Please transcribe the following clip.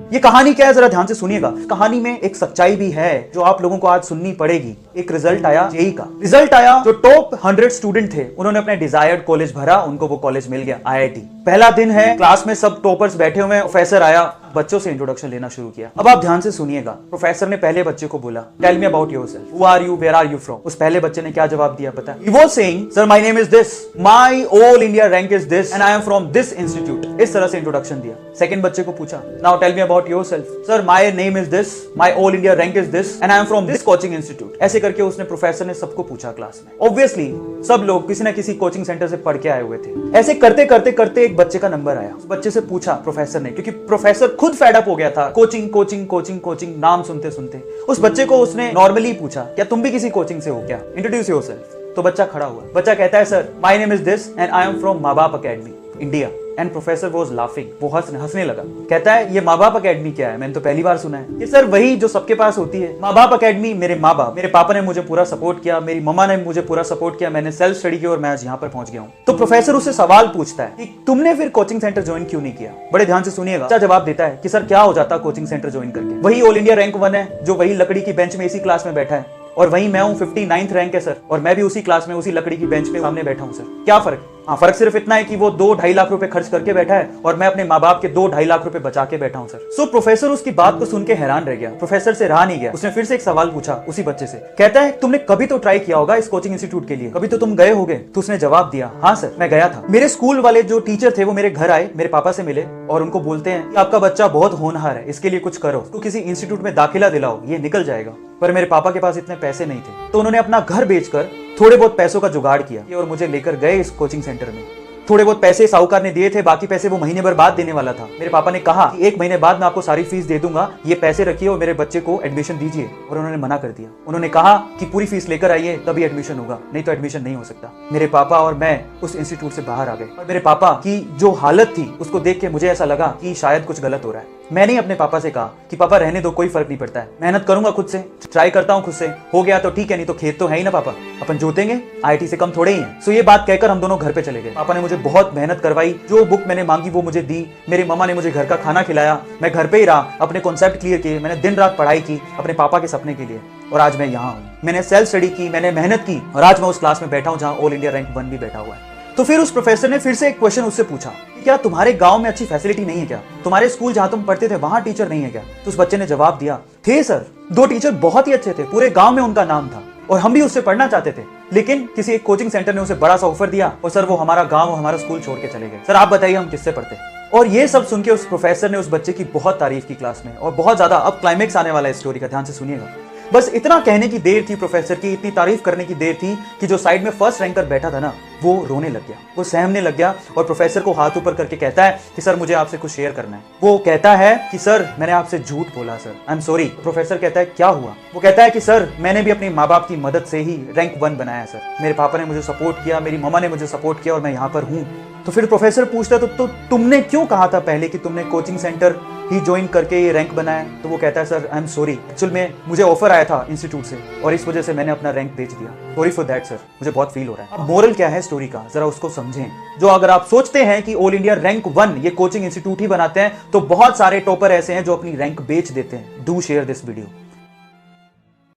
ये कहानी क्या है जरा ध्यान से सुनिएगा। कहानी में एक सच्चाई भी है जो आप लोगों को आज सुननी पड़ेगी। एक रिजल्ट आया जेईई का। रिजल्ट आया, जो टॉप 100 स्टूडेंट थे उन्होंने अपने डिजायर्ड कॉलेज भरा, उनको वो कॉलेज मिल गया, आईआईटी। पहला दिन है, क्लास में सब टॉपर्स बैठे हुए हैं। प्रोफेसर आया, बच्चों से इंट्रोडक्शन लेना शुरू किया। अब आप ध्यान से सुनिएगा। प्रोफेसर ने पहले बच्चे को बोला, tell me about yourself, who are you, where are you from. उस पहले बच्चे ने क्या जवाब दिया पता है? He was saying, sir my name is this, my all India rank is this and I am from this institute. इस तरह से इंट्रोडक्शन दिया। सेकंड बच्चे को पूछा, now tell me about yourself, sir my name is this, my all India rank is this and I am from this coaching institute. ऐसे करके उसने, प्रोफेसर ने सबको पूछा क्लास में। ऑब्वियसली सब लोग किसी ना किसी कोचिंग सेंटर से पढ़ के आए हुए थे। ऐसे करते करते करते एक बच्चे का नंबर आया। उस बच्चे से पूछा प्रोफेसर ने, क्योंकि प्रोफेसर खुद फेड अप हो गया था कोचिंग कोचिंग कोचिंग कोचिंग नाम सुनते सुनते। उस बच्चे को उसने नॉर्मली पूछा, क्या तुम भी किसी कोचिंग से हो क्या, इंट्रोड्यूस योरसेल्फ। तो बच्चा खड़ा हुआ। बच्चा कहता है, sir my name is this and I am from माँ बाप academy India. And professor was laughing, वो हंसने लगा। कहता है, ये माँ बाप अकेडमी क्या है, मैंने तो पहली बार सुना है। ये सर वही जो सबके पास होती है, माँ बाप अकेडमी। मेरे माँ बाप, मेरे पापा ने मुझे पूरा सपोर्ट किया, मेरी मम्मा ने मुझे पूरा सपोर्ट किया, मैंने सेल्फ स्टडी की और मैं आज यहाँ पर पहुंच गया हूँ। तो प्रोफेसर उससे सवाल पूछता है कि तुमने फिर कोचिंग सेंटर ज्वाइन क्यों नहीं किया। बड़े ध्यान से सुनिएगा। अच्छा जवाब देता है कि सर क्या हो जाता कोचिंग सेंटर ज्वाइन करके, वही ऑल इंडिया रैंक 1 है, जो वही लकड़ी की बेंच में इसी क्लास में बैठा है, और वहीं मैं हूं 59th रैंक है सर, और मैं भी उसी क्लास में उसी लकड़ी की बेंच पे सामने बैठा हूं सर। क्या फर्क है? हाँ, फर्क सिर्फ इतना है कि वो 2-2.5 लाख रुपए खर्च करके बैठा है और मैं अपने माँ बाप के 2-2.5 लाख रुपए बचा के बैठा हूं सर। सो प्रोफेसर उसकी बात को सुन के हैरान रह गया। प्रोफेसर से रहा नहीं गया। उसने फिर से एक सवाल पूछा उसी बच्चे से। कहता है, तुमने कभी तो ट्राई किया होगा इस कोचिंग इंस्टीट्यूट के लिए, कभी तो तुम गए होगे। तो उसने जवाब दिया, हाँ सर मैं गया था। मेरे स्कूल वाले जो टीचर थे वो मेरे घर आए, मेरे पापा से मिले और उनको बोलते हैं कि आपका बच्चा बहुत होनहार है, इसके लिए कुछ करो, उसको किसी इंस्टीट्यूट में दाखिला दिलाओ, ये निकल जाएगा। पर मेरे पापा के पास इतने पैसे नहीं थे, तो उन्होंने अपना घर बेचकर थोड़े बहुत पैसों का जुगाड़ किया और मुझे लेकर गए इस कोचिंग सेंटर में। थोड़े बहुत पैसे साहूकार ने दिए थे, बाकी पैसे वो महीने भर बाद देने वाला था। मेरे पापा ने कहा कि 1 महीने बाद मैं आपको सारी फीस दे दूंगा, ये पैसे रखिए और मेरे बच्चे को एडमिशन दीजिए। और उन्होंने मना कर दिया। उन्होंने कहा कि पूरी फीस लेकर आइए तभी एडमिशन होगा, नहीं तो एडमिशन नहीं हो सकता। मेरे पापा और मैं उस इंस्टीट्यूट से बाहर आ गए और मेरे पापा की जो हालत थी उसको देख के मुझे ऐसा लगा कि शायद कुछ गलत हो रहा है। मैंने अपने पापा से कहा कि पापा रहने दो, कोई फर्क नहीं पड़ता है, मेहनत करूंगा खुद से, ट्राई करता हूं खुद से, हो गया तो ठीक है, नहीं तो खेत तो है ही ना पापा, अपन जोतेंगे, आईआईटी से कम थोड़े ही है। सो ये बात कहकर हम दोनों घर पे चले गए। पापा ने मुझे बहुत मेहनत करवाई, जो बुक मैंने मांगी वो मुझे दी, मेरी मम्मा ने मुझे घर का खाना खिलाया, मैं घर पे ही रहा, अपने कॉन्सेप्ट क्लियर किए, मैंने दिन रात पढ़ाई की अपने पापा के सपने के लिए, और आज मैं यहाँ हूँ। मैंने सेल्फ स्टडी की, मैंने मेहनत की और आज मैं उस क्लास में बैठा हूँ जहाँ ऑल इंडिया रैंक 1 भी बैठा हुआ है। तो फिर उस प्रोफेसर ने फिर से एक क्वेश्चन उससे पूछा, क्या तुम्हारे गांव में अच्छी फैसिलिटी नहीं है क्या, तुम्हारे स्कूल जहां तुम पढ़ते थे वहां टीचर नहीं है क्या। तो उस बच्चे ने जवाब दिया, थे सर, 2 टीचर बहुत ही अच्छे थे, पूरे गांव में उनका नाम था और हम भी उससे पढ़ना चाहते थे, लेकिन किसी एक कोचिंग सेंटर ने उसे बड़ा सा ऑफर दिया और सर वो हमारा गांव और हमारा स्कूल छोड़ के चले गए। सर आप बताइए हम किससे पढ़ते। और ये सब सुन के उस प्रोफेसर ने उस बच्चे की बहुत तारीफ की क्लास में, और बहुत ज्यादा। अब क्लाइमेक्स आने वाला है स्टोरी का, ध्यान से सुनिएगा। बस इतना कहने की देर थी प्रोफेसर की, इतनी तारीफ करने की देर थी कि जो साइड में फर्स्ट रैंकर बैठा था ना, वो रोने लग गया, वो सहमने लग गया और प्रोफेसर को हाथ ऊपर करके कहता है कि सर मुझे आपसे कुछ शेयर करना है। वो कहता है कि सर मैंने आपसे झूठ बोला sir, I am sorry. Professor कहता है क्या हुआ। वो कहता है कि सर मैंने भी अपने माँ बाप की मदद से ही रैंक 1 बनाया सर, मेरे पापा ने मुझे सपोर्ट किया, मेरी मम्मा ने मुझे सपोर्ट किया और मैं यहाँ पर हूँ। तो फिर प्रोफेसर पूछता है, तो तुमने क्यों कहा था पहले कि तुमने कोचिंग सेंटर ही ज्वाइन करके ये रैंक बनाया। तो वो कहता है, sir I am sorry, actual में मुझे ऑफर आया था इंस्टीट्यूट से और इस वजह से मैंने अपना रैंक बेच दिया, सॉरी फॉर दैट सर, मुझे बहुत फील हो रहा है। अब मोरल क्या है स्टोरी का, जरा उसको समझें। जो अगर आप सोचते हैं कि ऑल इंडिया रैंक 1 ये कोचिंग इंस्टीट्यूट ही बनाते हैं, तो बहुत सारे टॉपर ऐसे हैं जो अपनी रैंक बेच देते हैं। Do share this video.